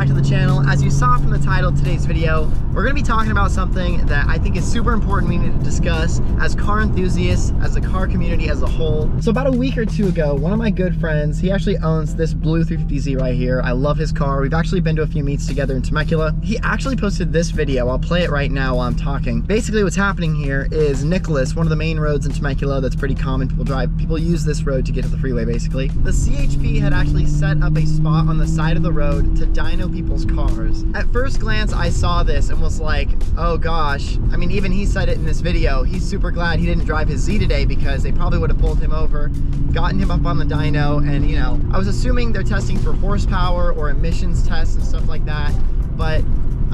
back to the channel. As you saw from the title of today's video, we're going to be talking about something that I think is super important we need to discuss as car enthusiasts, as the car community as a whole. So about a week or two ago, one of my good friends, he actually owns this blue 350Z right here. I love his car. We've actually been to a few meets together in Temecula. He actually posted this video. I'll play it right now while I'm talking. Basically what's happening here is Nicholas, one of the main roads in Temecula that's pretty common. People use this road to get to the freeway basically. The CHP had actually set up a spot on the side of the road to dyno people's cars. At first glance, I saw this and was like, oh gosh. I mean, even he said it in this video. He's super glad he didn't drive his Z today because they probably would have pulled him over, gotten him up on the dyno, and you know, I was assuming they're testing for horsepower or emissions tests and stuff like that, but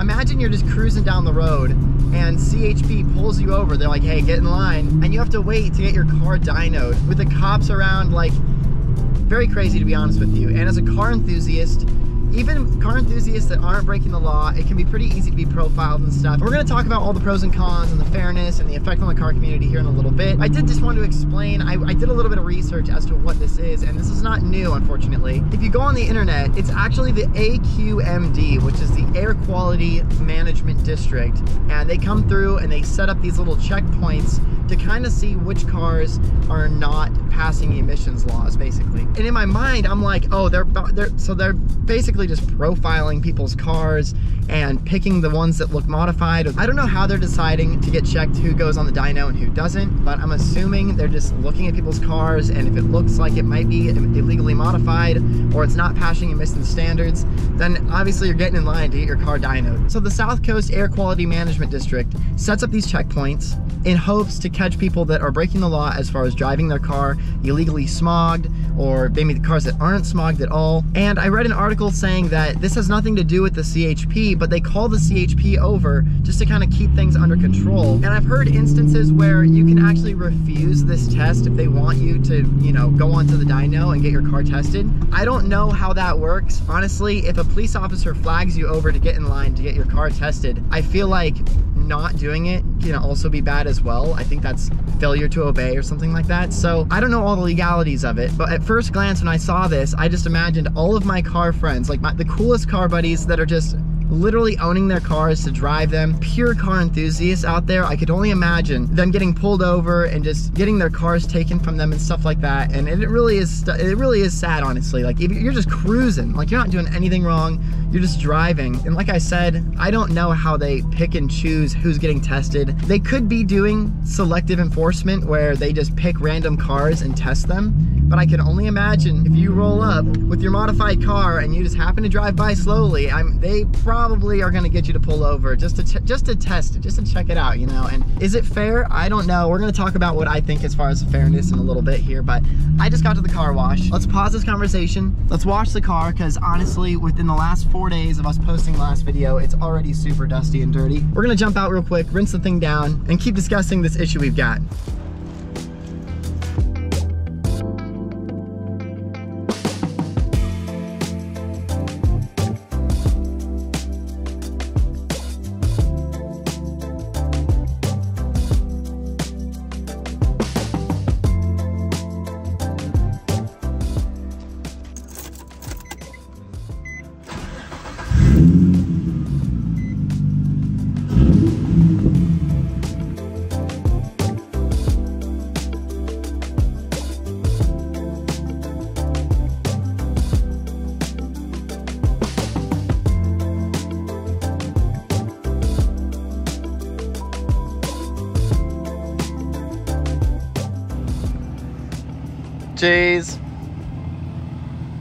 imagine you're just cruising down the road and CHP pulls you over. They're like, hey, get in line, and you have to wait to get your car dynoed with the cops around. Like, very crazy to be honest with you. And as a car enthusiast, even car enthusiasts that aren't breaking the law, it can be pretty easy to be profiled and stuff. We're going to talk about all the pros and cons and the fairness and the effect on the car community here in a little bit. I did just want to explain, I did a little bit of research as to what this is, and this is not new, unfortunately. If you go on the internet, it's actually the AQMD, which is the Air Quality Management District, and they come through and they set up these little checkpoints to kind of see which cars are not passing the emissions laws, basically. And in my mind, I'm like, oh, they're basically just profiling people's cars and picking the ones that look modified. I don't know how they're deciding to get checked who goes on the dyno and who doesn't, but I'm assuming they're just looking at people's cars, and if it looks like it might be illegally modified or it's not passing emission standards, then obviously you're getting in line to get your car dynoed. So the South Coast Air Quality Management District sets up these checkpoints in hopes to catch people that are breaking the law as far as driving their car illegally smogged, or maybe the cars that aren't smogged at all. And I read an article saying that this has nothing to do with the CHP, but they call the CHP over just to kind of keep things under control. And I've heard instances where you can actually refuse this test if they want you to, you know, go onto the dyno and get your car tested. I don't know how that works. Honestly, if a police officer flags you over to get in line to get your car tested, I feel like not doing it can also be bad as well. I think that's failure to obey or something like that. So I don't know all the legalities of it, but at first glance when I saw this, I just imagined all of my car friends, like the coolest car buddies that are just literally owning their cars to drive them, pure car enthusiasts out there. I could only imagine them getting pulled over and just getting their cars taken from them and stuff like that. And it really is sad, honestly. Like, if you're just cruising, like you're not doing anything wrong, you're just driving. And like I said, I don't know how they pick and choose who's getting tested. They could be doing selective enforcement where they just pick random cars and test them. But I can only imagine if you roll up with your modified car and you just happen to drive by slowly, they probably are going to get you to pull over just to test it, just to check it out, you know. And is it fair? I don't know. We're going to talk about what I think as far as fairness in a little bit here, but I just got to the car wash. Let's pause this conversation. Let's wash the car, because honestly, within the last 4 days of us posting the last video, it's already super dusty and dirty. We're going to jump out real quick, rinse the thing down, and keep discussing this issue we've got. Jeez,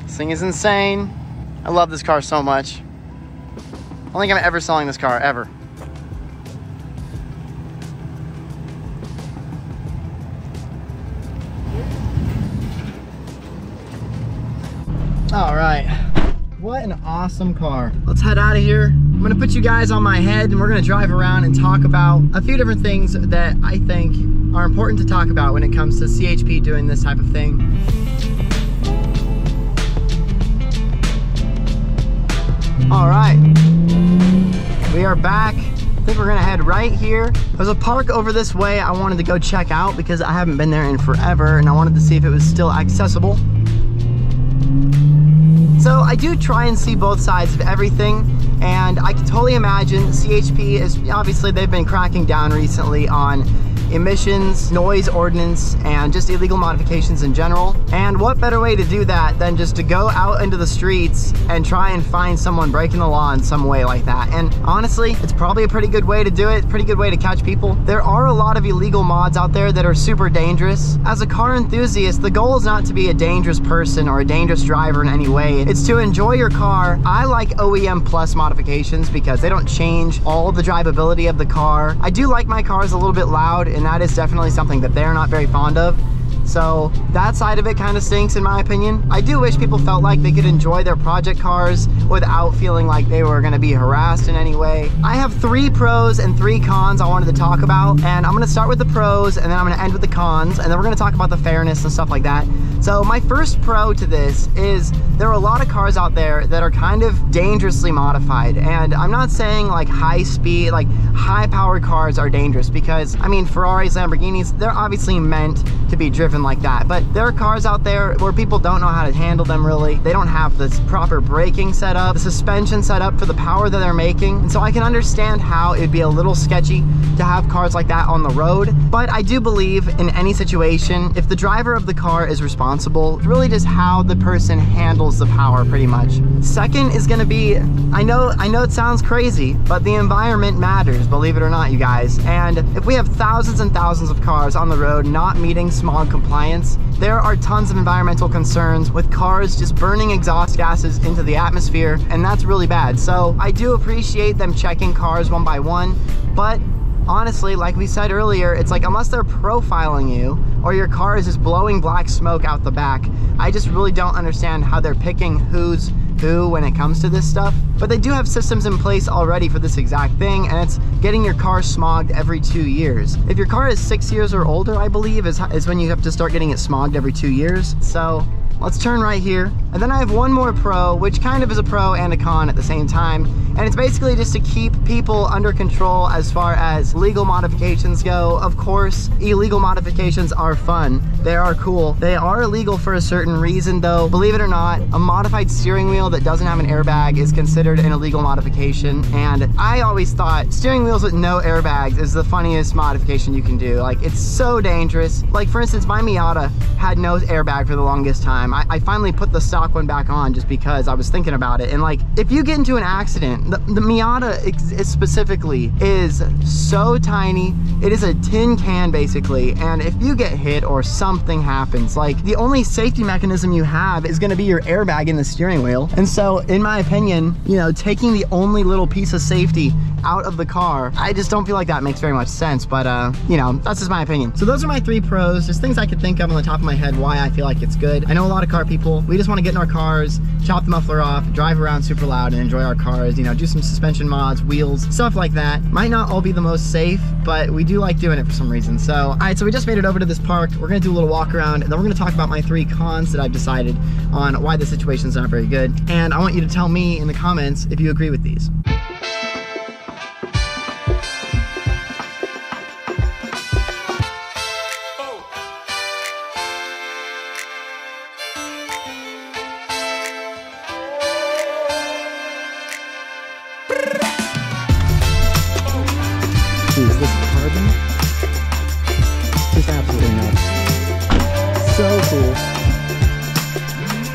this thing is insane. I love this car so much. I don't think I'm ever selling this car, ever. All right, what an awesome car. Let's head out of here. I'm gonna put you guys on my head and we're gonna drive around and talk about a few different things that I think are important to talk about when it comes to CHP doing this type of thing. All right, we are back. I think we're gonna head right here. There's a park over this way I wanted to go check out because I haven't been there in forever and I wanted to see if it was still accessible. So I do try and see both sides of everything, and I can totally imagine CHP is, obviously they've been cracking down recently on emissions, noise ordinance, and just illegal modifications in general. And what better way to do that than just to go out into the streets and try and find someone breaking the law in some way like that. And honestly, it's probably a pretty good way to do it, pretty good way to catch people. There are a lot of illegal mods out there that are super dangerous. As a car enthusiast, the goal is not to be a dangerous person or a dangerous driver in any way. It's to enjoy your car. I like OEM plus modifications because they don't change all the drivability of the car. I do like my cars a little bit loud, and that is definitely something that they're not very fond of. So that side of it kind of stinks in my opinion. I do wish people felt like they could enjoy their project cars without feeling like they were going to be harassed in any way. I have 3 pros and 3 cons I wanted to talk about, and I'm going to start with the pros and then I'm going to end with the cons, and then we're going to talk about the fairness and stuff like that. So my first pro to this is there are a lot of cars out there that are kind of dangerously modified, and I'm not saying like high speed, like high powered cars are dangerous, because I mean Ferraris, Lamborghinis, they're obviously meant to be driven like that, but there are cars out there where people don't know how to handle them really. They don't have this proper braking setup, the suspension set up for the power that they're making, and so I can understand how it'd be a little sketchy to have cars like that on the road. But I do believe in any situation, if the driver of the car is responsible, it's really just how the person handles the power pretty much. Second is gonna be, I know it sounds crazy, but the environment matters, believe it or not, you guys. And if we have thousands and thousands of cars on the road not meeting smog compliance, there are tons of environmental concerns with cars just burning exhaust gases into the atmosphere, and that's really bad. So I do appreciate them checking cars one by one, but honestly, like we said earlier, it's like unless they're profiling you or your car is just blowing black smoke out the back, I just really don't understand how they're picking who's who when it comes to this stuff. But they do have systems in place already for this exact thing, and it's getting your car smogged every 2 years. If your car is 6 years or older, I believe, is when you have to start getting it smogged every 2 years. So let's turn right here. And then I have one more pro, which kind of is a pro and a con at the same time. And it's basically just to keep people under control as far as legal modifications go. Of course, illegal modifications are fun. They are cool. They are illegal for a certain reason though. Believe it or not, a modified steering wheel that doesn't have an airbag is considered an illegal modification. And I always thought steering wheels with no airbags is the funniest modification you can do. Like, it's so dangerous. Like, for instance, my Miata had no airbag for the longest time. I finally put the stock one back on just because I was thinking about it. And like, if you get into an accident, the Miata specifically is so tiny. It is a tin can basically, and if you get hit or something happens, like, the only safety mechanism you have is going to be your airbag in the steering wheel. And so in my opinion, you know, taking the only little piece of safety out of the car, I just don't feel like that makes very much sense. But you know, that's just my opinion. So those are my 3 pros, just things I could think of on the top of my head why I feel like it's good. I know a lot of car people, we just want to get in our cars, chop the muffler off, drive around super loud and enjoy our cars, you know, do some suspension mods, wheels, stuff like that. Might not all be the most safe, but we do like doing it for some reason. So all right, so we just made it over to this park. We're gonna do a little walk around, and then we're gonna talk about my 3 cons that I've decided on why the situation's not very good. And I want you to tell me in the comments if you agree with these. Is this carbon? Just absolutely nuts. So cool.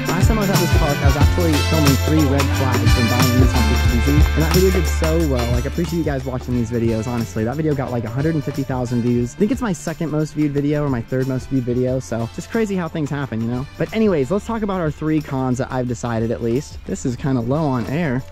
Last time I was at this park, I was actually filming 3 red flags when buying these on easy, and that video did so well. Like, I appreciate you guys watching these videos, honestly. That video got like 150,000 views. I think it's my 2nd most viewed video or my 3rd most viewed video, so just crazy how things happen, you know? But anyways, let's talk about our 3 cons that I've decided at least. This is kind of low on air.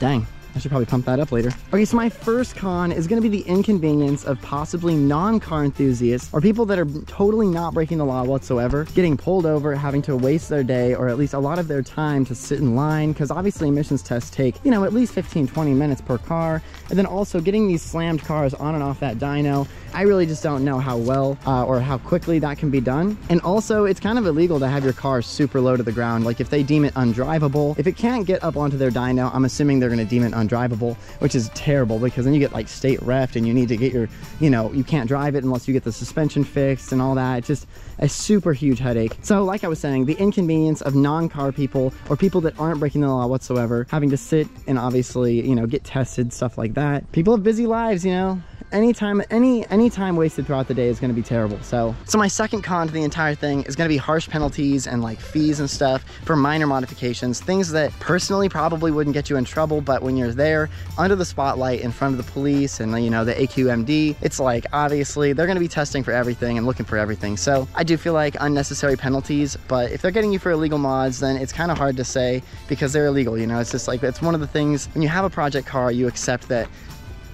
Dang. I should probably pump that up later. Okay, so my first con is going to be the inconvenience of possibly non-car enthusiasts or people that are totally not breaking the law whatsoever, getting pulled over, having to waste their day or at least a lot of their time to sit in line, because obviously emissions tests take, you know, at least 15-20 minutes per car. And then also getting these slammed cars on and off that dyno, I really just don't know how well or how quickly that can be done. And also, it's kind of illegal to have your car super low to the ground. Like, if they deem it undrivable, if it can't get up onto their dyno, I'm assuming they're going to deem it undrivable, which is terrible because then you get like state refed and you need to get your, you know, you can't drive it unless you get the suspension fixed and all that. It's just a super huge headache. So like I was saying, the inconvenience of non-car people or people that aren't breaking the law whatsoever having to sit and obviously, you know, get tested, stuff like that. People have busy lives, you know. Any time wasted throughout the day is going to be terrible. So my second con to the entire thing is going to be harsh penalties and like fees and stuff for minor modifications, things that personally probably wouldn't get you in trouble, but when you're there under the spotlight in front of the police and, you know, the AQMD, it's like obviously they're going to be testing for everything and looking for everything. So I do feel like unnecessary penalties, but if they're getting you for illegal mods, then it's kind of hard to say because they're illegal, you know. It's just like, it's one of the things when you have a project car, you accept that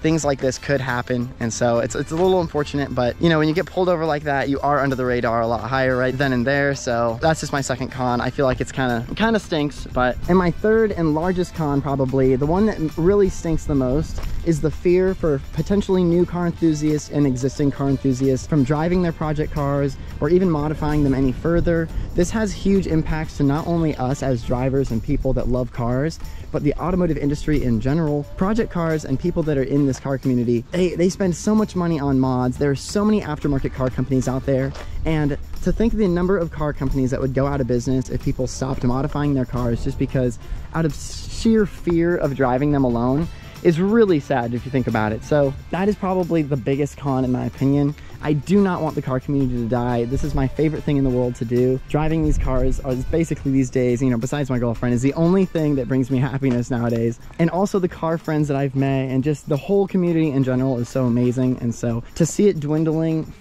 things like this could happen, and so it's a little unfortunate, but you know, when you get pulled over like that, you are under the radar a lot higher right then and there. So that's just my second con. I feel like it's kind of stinks. But and my third and largest con, probably the one that really stinks the most, is the fear for potentially new car enthusiasts and existing car enthusiasts from driving their project cars or even modifying them any further. This has huge impacts to not only us as drivers and people that love cars, but the automotive industry in general. Project cars and people that are in this car community, they spend so much money on mods. There are so many aftermarket car companies out there, and to think of the number of car companies that would go out of business if people stopped modifying their cars just because out of sheer fear of driving them alone is really sad if you think about it. So that is probably the biggest con in my opinion. I do not want the car community to die. This is my favorite thing in the world to do. Driving these cars is basically these days, you know, besides my girlfriend, is the only thing that brings me happiness nowadays. And also the car friends that I've met and just the whole community in general is so amazing. And so to see it dwindling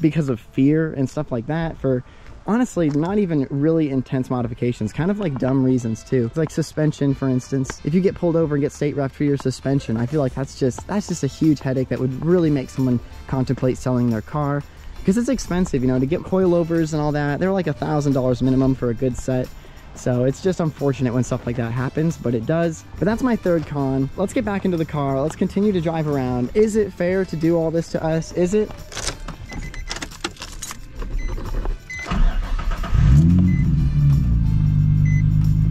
because of fear and stuff like that, for honestly not even really intense modifications, kind of like dumb reasons too, like suspension for instance. If you get pulled over and get state ref for your suspension, I feel like that's just a huge headache that would really make someone contemplate selling their car, because it's expensive, you know, to get coilovers and all that. They're like $1,000 minimum for a good set. So it's just unfortunate when stuff like that happens, but it does. But that's my third con. Let's get back into the car. Let's continue to drive around. Is it fair to do all this to us? Is it?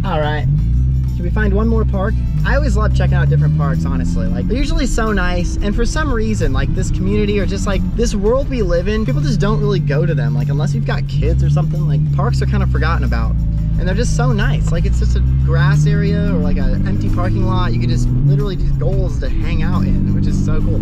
All right, should we find one more park? I always love checking out different parks, honestly. Like, they're usually so nice, and for some reason, like this community or just like this world we live in, people just don't really go to them. Like, unless you've got kids or something, like parks are kind of forgotten about. And they're just so nice. Like, it's just a grass area or like an empty parking lot. You could just literally do goals to hang out in, which is so cool.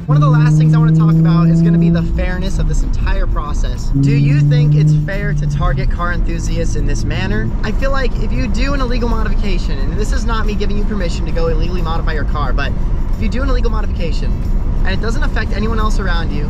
One of the last things I want to talk about is going to be the fairness of this entire process. Do you think it's fair to target car enthusiasts in this manner? I feel like if you do an illegal modification, and this is not me giving you permission to go illegally modify your car, but if you do an illegal modification and it doesn't affect anyone else around you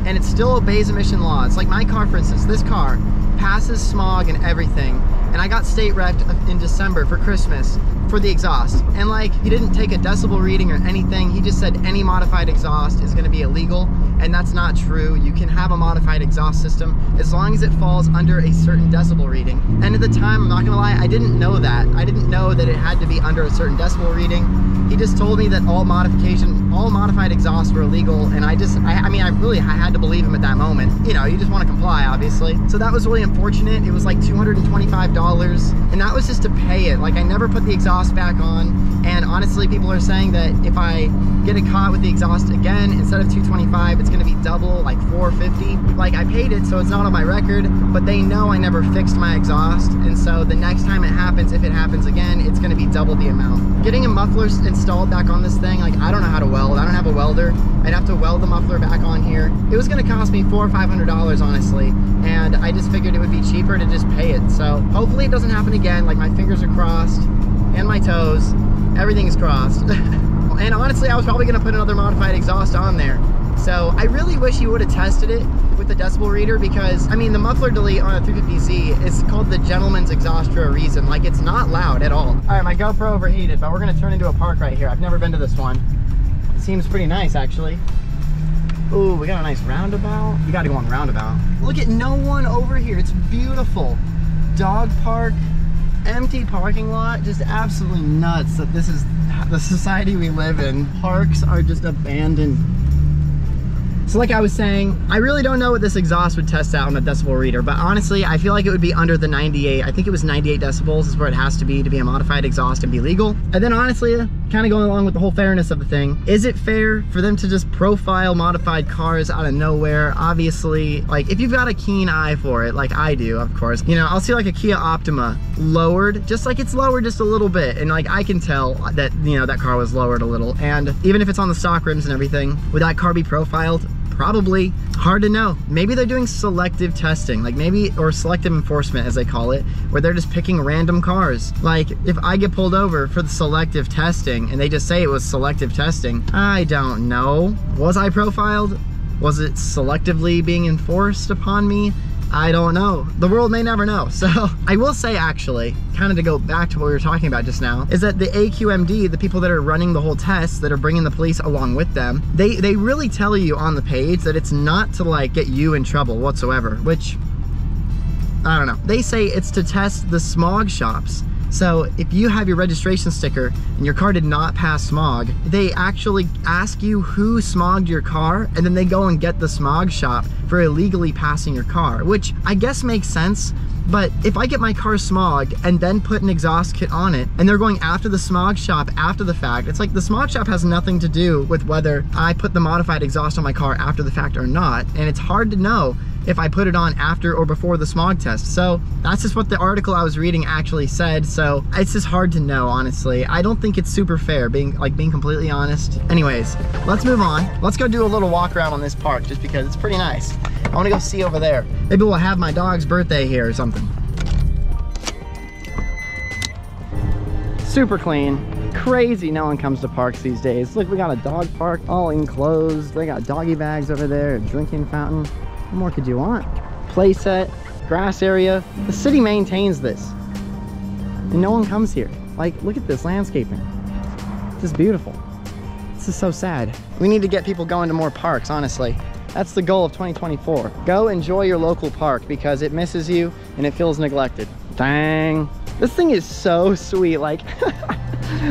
and it still obeys emission laws, like my car for instance, this car passes smog and everything, and I got state refed in December for Christmas for the exhaust, and like he didn't take a decibel reading or anything. He just said any modified exhaust is going to be illegal, and that's not true. You can have a modified exhaust system as long as it falls under a certain decibel reading. And at the time, I'm not gonna lie, I didn't know that. I didn't know that it had to be under a certain decibel reading. He just told me that all modified exhausts were illegal, and I had to believe him at that moment. You know, you just want to comply, obviously. So that was really unfortunate. It was like $225, and that was just to pay it. Like, I never put the exhaust back on, and honestly, people are saying that if I get it caught with the exhaust again, instead of $225, it's gonna be double, like $450. Like, I paid it, so it's not on my record, but they know I never fixed my exhaust, and so the next time it happens, if it happens again, it's gonna be double the amount. Getting a muffler installed back on this thing, like, I don't know how to weld. I don't have a welder. I'd have to weld the muffler back on here. It was gonna cost me $400 or $500, honestly, and I just figured it would be cheaper to just pay it. So hopefully it doesn't happen again. Like, my fingers are crossed and my toes, everything is crossed. And honestly, I was probably gonna put another modified exhaust on there. So I really wish you would have tested it with the decibel reader, because I mean, the muffler delete on a 350Z is called the gentleman's exhaust for a reason. Like, it's not loud at all. All right, my GoPro overheated, but we're gonna turn into a park right here. I've never been to this one. It seems pretty nice, actually. Ooh, we got a nice roundabout. You gotta go on the roundabout. Look at no one over here. It's beautiful. Dog park, empty parking lot. Just absolutely nuts that this is the society we live in. Parks are just abandoned. So like I was saying, I really don't know what this exhaust would test out on a decibel reader, but honestly, I feel like it would be under the 98. I think it was 98 decibels is where it has to be a modified exhaust and be legal. And then honestly, kind of going along with the whole fairness of the thing, is it fair for them to just profile modified cars out of nowhere? Obviously, like if you've got a keen eye for it, like I do, of course, you know, I'll see like a Kia Optima lowered, just like it's lowered just a little bit, and like I can tell that, you know, that car was lowered a little. And even if it's on the stock rims and everything, would that car be profiled? Probably. Hard to know. Maybe they're doing selective testing, like maybe, or selective enforcement as they call it, where they're just picking random cars. Like if I get pulled over for the selective testing and they just say it was selective testing, I don't know. Was I profiled? Was it selectively being enforced upon me? I don't know. The world may never know. So I will say, actually, kind of to go back to what we were talking about just now, is that the AQMD, the people that are running the whole test, that are bringing the police along with them, they really tell you on the page that it's not to like get you in trouble whatsoever, which, I don't know. They say it's to test the smog shops. So if you have your registration sticker and your car did not pass smog, they actually ask you who smogged your car, and then they go and get the smog shop for illegally passing your car, which I guess makes sense. But if I get my car smogged and then put an exhaust kit on it, and they're going after the smog shop after the fact, it's like the smog shop has nothing to do with whether I put the modified exhaust on my car after the fact or not. And it's hard to know if I put it on after or before the smog test. So that's just what the article I was reading actually said. So it's just hard to know, honestly. I don't think it's super fair, being completely honest. Anyways, let's move on. Let's go do a little walk around on this park just because it's pretty nice. I want to go see over there. Maybe we'll have my dog's birthday here or something. Super clean. Crazy no one comes to parks these days. Look, we got a dog park all enclosed. They got doggy bags over there, a drinking fountain. What more could you want? Play set, grass area. The city maintains this. And no one comes here. Like, look at this landscaping. This is beautiful. This is so sad. We need to get people going to more parks, honestly. That's the goal of 2024. Go enjoy your local park because it misses you and it feels neglected. Dang. This thing is so sweet. Like,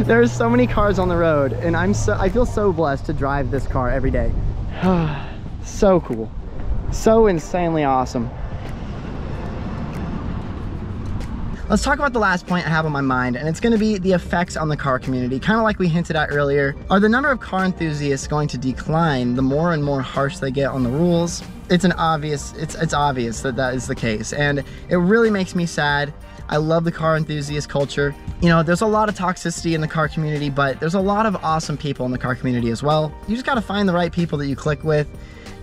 there's so many cars on the road, and I feel so blessed to drive this car every day. So cool. So insanely awesome. Let's talk about the last point I have on my mind, and it's going to be the effects on the car community. Kind of like we hinted at earlier, are the number of car enthusiasts going to decline the more and more harsh they get on the rules? It's obvious that that is the case, and it really makes me sad. I love the car enthusiast culture. You know, there's a lot of toxicity in the car community, but there's a lot of awesome people in the car community as well. You just got to find the right people that you click with.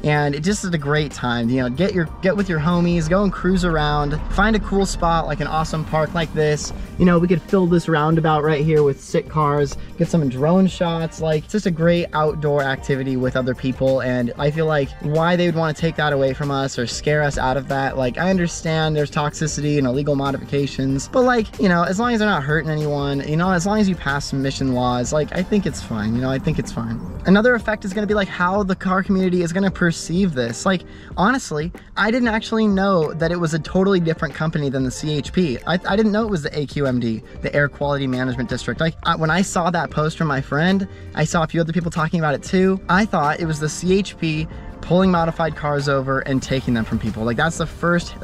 And it just is a great time, you know, get with your homies, go and cruise around, find a cool spot like an awesome park like this. You know, we could fill this roundabout right here with sick cars, get some drone shots. Like, it's just a great outdoor activity with other people, and I feel like why they would want to take that away from us or scare us out of that. Like, I understand there's toxicity and illegal modifications, but like, you know, as long as they're not hurting anyone, you know, as long as you pass some mission laws, like, I think it's fine, you know, I think it's fine. Another effect is going to be like how the car community is going to perceive this. Like, honestly, I didn't actually know that it was a totally different company than the CHP. I didn't know it was the AQMD, the Air Quality Management District. Like, when I saw that post from my friend, I saw a few other people talking about it too. I thought it was the CHP pulling modified cars over and taking them from people. Like, that's the first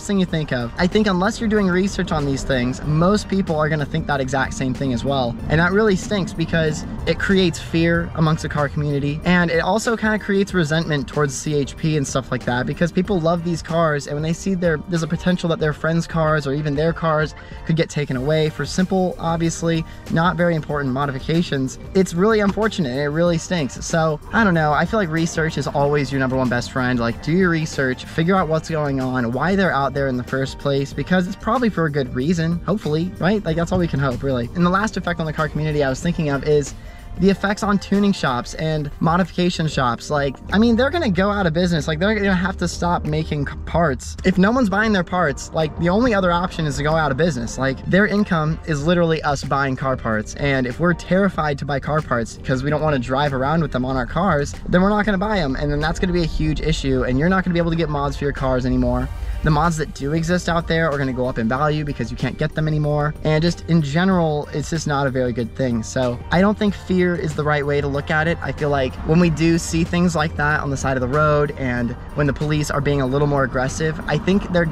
thing you think of. I think unless you're doing research on these things, most people are gonna think that exact same thing as well. And that really stinks because it creates fear amongst the car community. And it also kind of creates resentment towards CHP and stuff like that, because people love these cars, and when they see there's a potential that their friends' cars or even their cars could get taken away for simple, obviously not very important modifications, it's really unfortunate and it really stinks. So I don't know, I feel like research is always your number one best friend. Like, do your research, figure out what's going on, why they're out there in the first place, because it's probably for a good reason, hopefully, right? Like, that's all we can hope, really. And the last effect on the car community I was thinking of is the effects on tuning shops and modification shops. Like, I mean, they're gonna go out of business. Like, they're gonna have to stop making parts. If no one's buying their parts, like, the only other option is to go out of business. Like, their income is literally us buying car parts. And if we're terrified to buy car parts because we don't want to drive around with them on our cars, then we're not gonna buy them. And then that's gonna be a huge issue, and you're not gonna be able to get mods for your cars anymore. The mods that do exist out there are going to go up in value because you can't get them anymore. And just in general, it's just not a very good thing. So I don't think fear is the right way to look at it. I feel like when we do see things like that on the side of the road, and when the police are being a little more aggressive, I think they're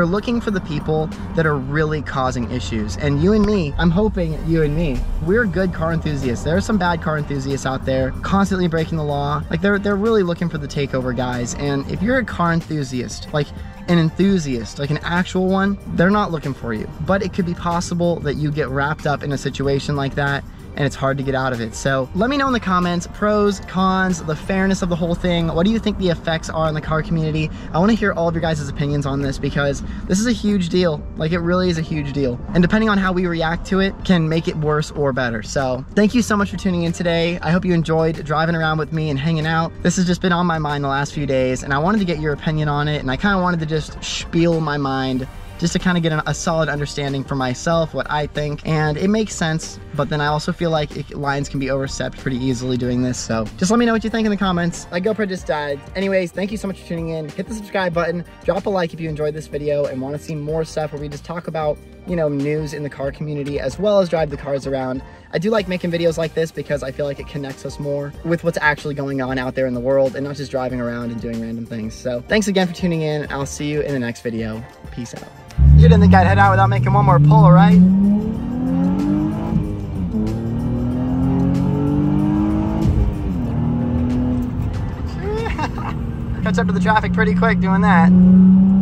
looking for the people that are really causing issues. And you and me, I'm hoping you and me, we're good car enthusiasts. There are some bad car enthusiasts out there constantly breaking the law. Like they're really looking for the takeover guys. And if you're a car enthusiast, like an enthusiast, like an actual one, they're not looking for you. But it could be possible that you get wrapped up in a situation like that and it's hard to get out of it. So let me know in the comments, pros, cons, the fairness of the whole thing. What do you think the effects are on the car community? I wanna hear all of your guys' opinions on this because this is a huge deal. Like it really is a huge deal. And depending on how we react to it can make it worse or better. So thank you so much for tuning in today. I hope you enjoyed driving around with me and hanging out. This has just been on my mind the last few days and I wanted to get your opinion on it, and I kind of wanted to just spiel my mind just to kind of get a solid understanding for myself, what I think. And it makes sense, but then I also feel like lines can be overstepped pretty easily doing this. So just let me know what you think in the comments. My GoPro just died. Anyways, thank you so much for tuning in. Hit the subscribe button, drop a like if you enjoyed this video and want to see more stuff where we just talk about, you know, news in the car community as well as drive the cars around. I do like making videos like this because I feel like it connects us more with what's actually going on out there in the world and not just driving around and doing random things. So thanks again for tuning in. I'll see you in the next video. Peace out. You didn't think I'd head out without making one more pull, right? Catch up to the traffic pretty quick doing that.